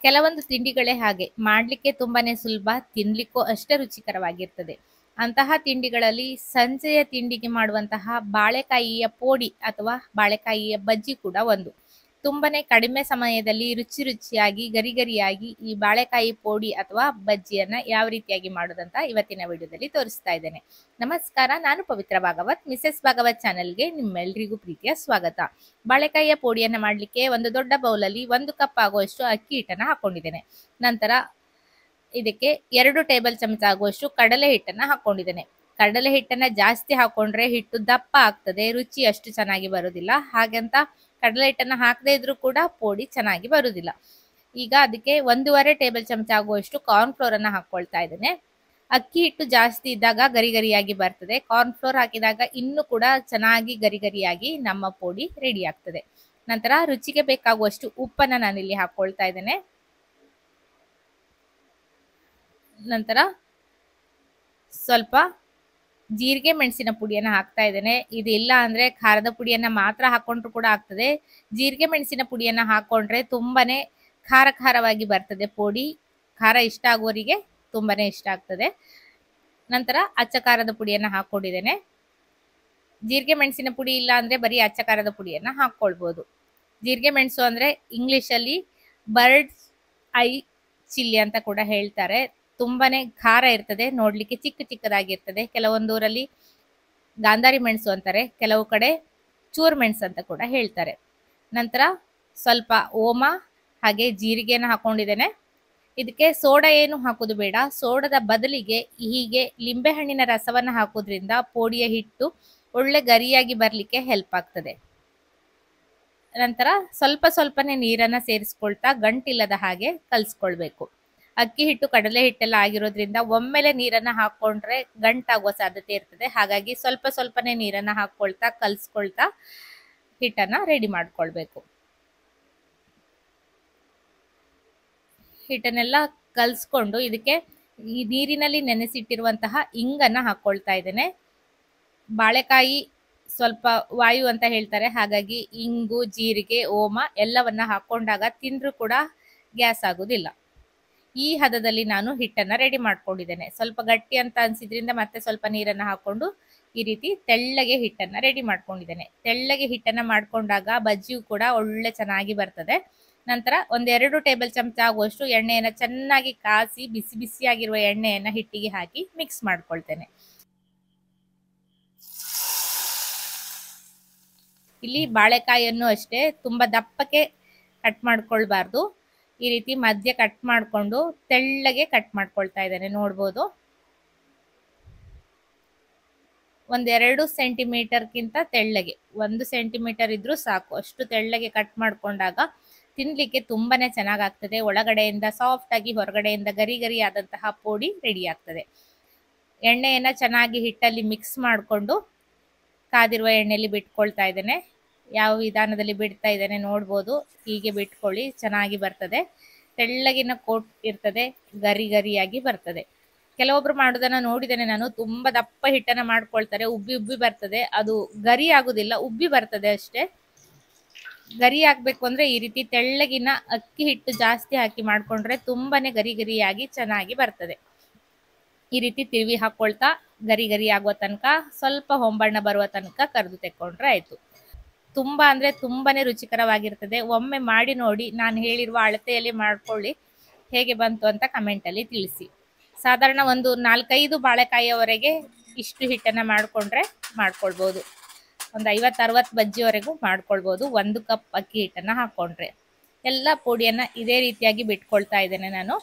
ಕೆಲವೊಂದು ತಿಂಡಿಗಳೇ ಹಾಗೆ ಮಾಡಲಿಕ್ಕೆ ತುಂಬಾನೇ ಸುಲಭ, ತಿನ್ಲಿಕ್ಕೂ ಅಷ್ಟೇ ರುಚಿಕರವಾಗಿರ್ತದೆ. ಅಂತಹ ತಿಂಡಿಗಳಲ್ಲಿ ಸಂಜೆಯ ತಿಂಡಿಗೆ ಮಾಡುವಂತಹ ಬಾಳೆಕಾಯಿಯ ಪೋಡಿ ಅಥವಾ ಬಾಳೆಕಾಯಿಯ ಬಜ್ಜಿ ಕೂಡ ಒಂದು. ತುಂಬಾನೇ ಕಡಿಮೆ ಸಮಯದಲ್ಲಿ ರುಚಿ ರುಚಿಯಾಗಿ ಗರಿಗರಿಯಾಗಿ ಈ ಬಾಳೆಕಾಯಿ ಪೋಡಿ ಅಥವಾ ಬಜ್ಜಿಯನ್ನ ಯಾವ ರೀತಿಯಾಗಿ ಮಾಡೋದಂತ ಇವತ್ತಿನ ವಿಡಿಯೋದಲ್ಲಿ ತೋರಿಸ್ತಾ ಇದ್ದೇನೆ. ನಮಸ್ಕಾರ, ನಾನು ಪವಿತ್ರ ಭಾಗವತ್, ಮಿಸೆಸ್ ಭಾಗವತ್ ಚಾನೆಲ್ಗೆ ನಿಮ್ಮೆಲ್ಲರಿಗೂ ಪ್ರೀತಿಯ ಸ್ವಾಗತ. ಬಾಳೆಕಾಯಿಯ ಪೋಡಿಯನ್ನ ಮಾಡ್ಲಿಕ್ಕೆ ಒಂದು ದೊಡ್ಡ ಬೌಲಲ್ಲಿ 1 ಕಪ್ ಆಗುವಷ್ಟು ಅಕ್ಕಿ ಹಿಟ್ಟನ್ನ ಹಾಕೊಂಡಿದ್ದೇನೆ. ನಂತರ ಇದಕ್ಕೆ 2 ಟೇಬಲ್ ಚಮಚ ಆಗುವಷ್ಟು ಕಡಲೆ ಹಿಟ್ಟನ್ನ ಹಾಕೊಂಡಿದ್ದೇನೆ. ಕಡಲೆ ಹಿಟ್ಟನ್ನ ಜಾಸ್ತಿ ಹಾಕೊಂಡ್ರೆ ಹಿಟ್ಟು ದಪ್ಪ ಆಗ್ತದೆ, ರುಚಿ ಅಷ್ಟು ಚೆನ್ನಾಗಿ ಬರುವುದಿಲ್ಲ. ಹಾಗಂತ ಕಡಲೆ ಹಿಟ್ಟನ್ನ ಹಾಕದೇ ಇದ್ರೂ ಕೂಡ ಪೋಡಿ ಚೆನ್ನಾಗಿ ಬರುವುದಿಲ್ಲ. ಈಗ ಅದಕ್ಕೆ 1.5 ಟೇಬಲ್ ಚಮಚ ಆಗುವಷ್ಟು ಕಾರ್ನ್ ಫ್ಲೋರ್ ಅನ್ನ ಹಾಕೊಳ್ತಾ ಇದ್ದೇನೆ. ಅಕ್ಕಿ ಹಿಟ್ಟು ಜಾಸ್ತಿ ಇದ್ದಾಗ ಗರಿ ಗರಿಯಾಗಿ ಬರ್ತದೆ. ಕಾರ್ನ್ ಫ್ಲೋರ್ ಹಾಕಿದಾಗ ಇನ್ನೂ ಕೂಡ ಚೆನ್ನಾಗಿ ಗರಿ ಗರಿಯಾಗಿ ನಮ್ಮ ಪೋಡಿ ರೆಡಿ ಆಗ್ತದೆ. ನಂತರ ರುಚಿಗೆ ಬೇಕಾಗುವಷ್ಟು ಉಪ್ಪನ್ನ ನಾನಿಲ್ಲಿ ಹಾಕೊಳ್ತಾ ಇದ್ದೇನೆ. ನಂತರ ಸ್ವಲ್ಪ ಜೀರಿಗೆ ಮೆಣಸಿನ ಪುಡಿಯನ್ನ ಹಾಕ್ತಾ ಇದ್ದೇನೆ. ಇದಿಲ್ಲ ಅಂದ್ರೆ ಖಾರದ ಪುಡಿಯನ್ನ ಮಾತ್ರ ಹಾಕೊಂಡ್ರು ಕೂಡ ಆಗ್ತದೆ. ಜೀರಿಗೆ ಮೆಣಸಿನ ಪುಡಿಯನ್ನ ಹಾಕೊಂಡ್ರೆ ತುಂಬಾನೇ ಖಾರ ಖಾರವಾಗಿ ಬರ್ತದೆ ಪೋಡಿ. ಖಾರ ಇಷ್ಟ ಆಗುವವರಿಗೆ ತುಂಬಾನೇ ಇಷ್ಟ ಆಗ್ತದೆ. ನಂತರ ಅಚ್ಚ ಖಾರದ ಪುಡಿಯನ್ನ ಹಾಕೊಂಡಿದ್ದೇನೆ. ಜೀರಿಗೆ ಮೆಣಸಿನ ಪುಡಿ ಇಲ್ಲ ಅಂದ್ರೆ ಬರೀ ಅಚ್ಚ ಖಾರದ ಪುಡಿಯನ್ನ ಹಾಕೊಳ್ಬಹುದು. ಜೀರಿಗೆ ಮೆಣಸು ಅಂದ್ರೆ ಇಂಗ್ಲಿಷ್ ಅಲ್ಲಿ ಬರ್ಡ್ಸ್ ಐ ಚಿಲ್ಲಿ ಅಂತ ಕೂಡ ಹೇಳ್ತಾರೆ. ತುಂಬಾನೇ ಖಾರ ಇರ್ತದೆ, ನೋಡ್ಲಿಕ್ಕೆ ಚಿಕ್ಕ ಚಿಕ್ಕದಾಗಿರ್ತದೆ. ಕೆಲವೊಂದು ಊರಲ್ಲಿ ಗಾಂಧಾರಿ ಮೆಣಸು ಅಂತಾರೆ, ಕೆಲವು ಕಡೆ ಚೂರ್ ಮೆಣಸು ಅಂತ ಕೂಡ ಹೇಳ್ತಾರೆ. ನಂತರ ಸ್ವಲ್ಪ ಓಮ ಹಾಗೆ ಜೀರಿಗೆನ ಹಾಕೊಂಡಿದ್ದೇನೆ. ಇದಕ್ಕೆ ಸೋಡಾ ಏನು ಹಾಕೋದು ಬೇಡ. ಸೋಡದ ಬದಲಿಗೆ ಹೀಗೆ ಲಿಂಬೆ ಹಣ್ಣಿನ ರಸವನ್ನ ಹಾಕೋದ್ರಿಂದ ಪೋಡಿಯ ಹಿಟ್ಟು ಒಳ್ಳೆ ಗರಿಯಾಗಿ ಬರ್ಲಿಕ್ಕೆ ಹೆಲ್ಪ್ ಆಗ್ತದೆ. ನಂತರ ಸ್ವಲ್ಪ ಸ್ವಲ್ಪನೇ ನೀರನ್ನ ಸೇರಿಸ್ಕೊಳ್ತಾ ಗಂಟಿಲ್ಲದ ಹಾಗೆ ಕಲ್ಸ್ಕೊಳ್ಬೇಕು. ಅಕ್ಕಿ ಹಿಟ್ಟು ಕಡಲೆ ಹಿಟ್ಟೆಲ್ಲ ಆಗಿರೋದ್ರಿಂದ ಒಮ್ಮೆಲೆ ನೀರನ್ನ ಹಾಕೊಂಡ್ರೆ ಗಂಟಾಗುವ ಸಾಧ್ಯತೆ ಇರ್ತದೆ. ಹಾಗಾಗಿ ಸ್ವಲ್ಪ ಸ್ವಲ್ಪನೇ ನೀರನ್ನ ಹಾಕೊಳ್ತಾ ಕಲ್ಸ್ಕೊಳ್ತಾ ಹಿಟ್ಟನ್ನ ರೆಡಿ ಮಾಡ್ಕೊಳ್ಬೇಕು. ಹಿಟ್ಟನ್ನೆಲ್ಲ ಕಲ್ಸ್ಕೊಂಡು ಇದಕ್ಕೆ ಈ ನೀರಿನಲ್ಲಿ ನೆನೆಸಿಟ್ಟಿರುವಂತಹ ಇಂಗನ್ನ ಹಾಕೊಳ್ತಾ ಇದ್ದೇನೆ. ಬಾಳೆಕಾಯಿ ಸ್ವಲ್ಪ ವಾಯು ಅಂತ ಹೇಳ್ತಾರೆ, ಹಾಗಾಗಿ ಇಂಗು, ಜೀರಿಗೆ, ಓಮ ಎಲ್ಲವನ್ನ ಹಾಕೊಂಡಾಗ ತಿಂದ್ರೂ ಕೂಡ ಗ್ಯಾಸ್ ಆಗುದಿಲ್ಲ. ಈ ಹದದಲ್ಲಿ ನಾನು ಹಿಟ್ಟನ್ನ ರೆಡಿ ಮಾಡ್ಕೊಂಡಿದ್ದೇನೆ. ಸ್ವಲ್ಪ ಗಟ್ಟಿ ಅಂತ ಅನ್ಸಿದ್ರಿಂದ ಮತ್ತೆ ಸ್ವಲ್ಪ ನೀರನ್ನ ಹಾಕೊಂಡು ಈ ರೀತಿ ತೆಳ್ಳಗೆ ಹಿಟ್ಟನ್ನ ರೆಡಿ ಮಾಡ್ಕೊಂಡಿದ್ದೇನೆ. ತೆಳ್ಳಗೆ ಹಿಟ್ಟನ್ನ ಮಾಡ್ಕೊಂಡಾಗ ಬಜ್ಜಿಯು ಕೂಡ ಒಳ್ಳೆ ಚೆನ್ನಾಗಿ ಬರ್ತದೆ. ನಂತರ 1-2 ಟೇಬಲ್ ಚಮಚ ಆಗುವಷ್ಟು ಎಣ್ಣೆಯನ್ನ ಚೆನ್ನಾಗಿ ಕಾಸಿ ಬಿಸಿ ಬಿಸಿಯಾಗಿರುವ ಎಣ್ಣೆಯನ್ನ ಹಿಟ್ಟಿಗೆ ಹಾಕಿ ಮಿಕ್ಸ್ ಮಾಡ್ಕೊಳ್ತೇನೆ. ಇಲ್ಲಿ ಬಾಳೆಕಾಯಿಯನ್ನು ಅಷ್ಟೇ ತುಂಬಾ ದಪ್ಪಕ್ಕೆ ಕಟ್ ಮಾಡ್ಕೊಳ್ಬಾರ್ದು. ಈ ರೀತಿ ಮಧ್ಯ ಕಟ್ ಮಾಡ್ಕೊಂಡು ತೆಳ್ಳಗೆ ಕಟ್ ಮಾಡ್ಕೊಳ್ತಾ ಇದ್ದೇನೆ. ನೋಡ್ಬೋದು, 1-2 ಸೆಂಟಿಮೀಟರ್ಗಿಂತ ತೆಳ್ಳಗೆ, 1 ಸೆಂಟಿಮೀಟರ್ ಇದ್ರೂ ಸಾಕು. ಅಷ್ಟು ತೆಳ್ಳಗೆ ಕಟ್ ಮಾಡ್ಕೊಂಡಾಗ ತಿನ್ಲಿಕ್ಕೆ ತುಂಬಾನೇ ಚೆನ್ನಾಗಾಗ್ತದೆ. ಒಳಗಡೆಯಿಂದ ಸಾಫ್ಟ್ ಆಗಿ ಹೊರಗಡೆಯಿಂದ ಗರಿ ಗರಿ ಆದಂತಹ ಪೋಡಿ ರೆಡಿ ಆಗ್ತದೆ. ಎಣ್ಣೆಯನ್ನ ಚೆನ್ನಾಗಿ ಹಿಟ್ಟಲ್ಲಿ ಮಿಕ್ಸ್ ಮಾಡಿಕೊಂಡು ಕಾದಿರುವ ಎಣ್ಣೆಯಲ್ಲಿ ಬಿಟ್ಕೊಳ್ತಾ ಇದ್ದೇನೆ. ಯಾವ ವಿಧಾನದಲ್ಲಿ ಬಿಡ್ತಾ ಇದ್ದೇನೆ ನೋಡ್ಬೋದು. ಹೀಗೆ ಬಿಟ್ಕೊಳ್ಳಿ, ಚೆನ್ನಾಗಿ ಬರ್ತದೆ. ತೆಳ್ಳಗಿನ ಕೋಟ್ ಇರ್ತದೆ, ಗರಿ ಗರಿಯಾಗಿ ಬರ್ತದೆ. ಕೆಲವೊಬ್ರು ಮಾಡೋದನ್ನ ನೋಡಿದ್ದೇನೆ ನಾನು, ತುಂಬಾ ದಪ್ಪ ಹಿಟ್ಟನ್ನ ಮಾಡ್ಕೊಳ್ತಾರೆ, ಉಬ್ಬಿ ಉಬ್ಬಿ ಬರ್ತದೆ. ಅದು ಗರಿ ಆಗುದಿಲ್ಲ, ಉಬ್ಬಿ ಬರ್ತದೆ ಅಷ್ಟೇ. ಗರಿ ಆಗ್ಬೇಕು ಅಂದ್ರೆ ಈ ರೀತಿ ತೆಳ್ಳಗಿನ ಅಕ್ಕಿ ಹಿಟ್ಟು ಜಾಸ್ತಿ ಹಾಕಿ ಮಾಡ್ಕೊಂಡ್ರೆ ತುಂಬಾನೇ ಗರಿ ಗರಿಯಾಗಿ ಚೆನ್ನಾಗಿ ಬರ್ತದೆ. ಈ ರೀತಿ ತಿರುವಿ ಹಾಕೊಳ್ತಾ ಗರಿ ಗರಿ ಆಗುವ ತನಕ, ಸ್ವಲ್ಪ ಹೊಂಬಣ್ಣ ಬರುವ ತನಕ ಕರೆದು ತೆಕ್ಕೊಂಡ್ರೆ ಆಯ್ತು. ತುಂಬಾ ಅಂದ್ರೆ ತುಂಬಾನೇ ರುಚಿಕರವಾಗಿರ್ತದೆ. ಒಮ್ಮೆ ಮಾಡಿ ನೋಡಿ, ನಾನು ಹೇಳಿರುವ ಅಳತೆಯಲ್ಲಿ ಮಾಡ್ಕೊಳ್ಳಿ. ಹೇಗೆ ಬಂತು ಅಂತ ಕಮೆಂಟ್ ಅಲ್ಲಿ ತಿಳಿಸಿ. ಸಾಧಾರಣ ಒಂದು 4-5 ಬಾಳೆಕಾಯಿಯವರೆಗೆ ಇಷ್ಟು ಹಿಟ್ಟನ್ನ ಮಾಡ್ಕೊಂಡ್ರೆ ಮಾಡ್ಕೊಳ್ಬಹುದು. ಒಂದು 50-60 ಬಜ್ಜಿವರೆಗೂ ಮಾಡ್ಕೊಳ್ಬಹುದು 1 ಕಪ್ ಅಕ್ಕಿ ಹಿಟ್ಟನ್ನ ಹಾಕೊಂಡ್ರೆ. ಎಲ್ಲ ಪುಡಿಯನ್ನ ಇದೇ ರೀತಿಯಾಗಿ ಬಿಟ್ಕೊಳ್ತಾ ಇದ್ದೇನೆ ನಾನು.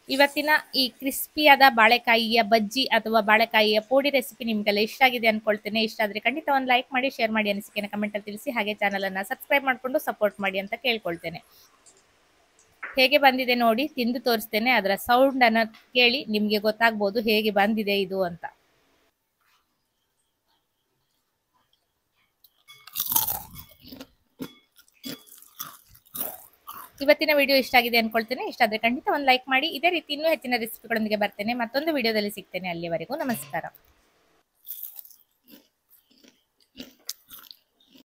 ಇವತ್ತಿನ ಈ ಕ್ರಿಸ್ಪಿಯಾದ ಬಾಳೆಕಾಯಿಯ ಬಜ್ಜಿ ಅಥವಾ ಬಾಳೆಕಾಯಿಯ ಪೋಡಿ ರೆಸಿಪಿ ನಿಮ್ಗೆಲ್ಲ ಇಷ್ಟ ಆಗಿದೆ ಅನ್ಕೊಳ್ತೇನೆ. ಇಷ್ಟ ಆದ್ರೆ ಖಂಡಿತ ಒಂದು ಲೈಕ್ ಮಾಡಿ, ಶೇರ್ ಮಾಡಿ, ಅನಿಸಿಕೆನ ಕಮೆಂಟ್ ಅಲ್ಲಿ ತಿಳಿಸಿ. ಹಾಗೆ ಚಾನಲ್ ಅನ್ನ ಸಬ್ಸ್ಕ್ರೈಬ್ ಮಾಡ್ಕೊಂಡು ಸಪೋರ್ಟ್ ಮಾಡಿ ಅಂತ ಕೇಳ್ಕೊಳ್ತೇನೆ. ಹೇಗೆ ಬಂದಿದೆ ನೋಡಿ, ತಿಂದು ತೋರಿಸ್ತೇನೆ. ಅದರ ಸೌಂಡ್ ಅನ್ನ ಕೇಳಿ ನಿಮ್ಗೆ ಗೊತ್ತಾಗ್ಬೋದು ಹೇಗೆ ಬಂದಿದೆ ಇದು ಅಂತ. ಇವತ್ತಿನ ವಿಡಿಯೋ ಇಷ್ಟ ಆಗಿದೆ ಅನ್ಕೊಳ್ತೇನೆ. ಇಷ್ಟ ಆದ್ರೆ ಖಂಡಿತ ಒಂದು ಲೈಕ್ ಮಾಡಿ. ಇದೇ ರೀತಿ ಇನ್ನೂ ಹೆಚ್ಚಿನ ರೆಸಿಪಿಗಳೊಂದಿಗೆ ಬರ್ತೇನೆ. ಮತ್ತೊಂದು ವಿಡಿಯೋದಲ್ಲಿ ಸಿಗ್ತೇನೆ. ಅಲ್ಲಿವರೆಗೂ ನಮಸ್ಕಾರ.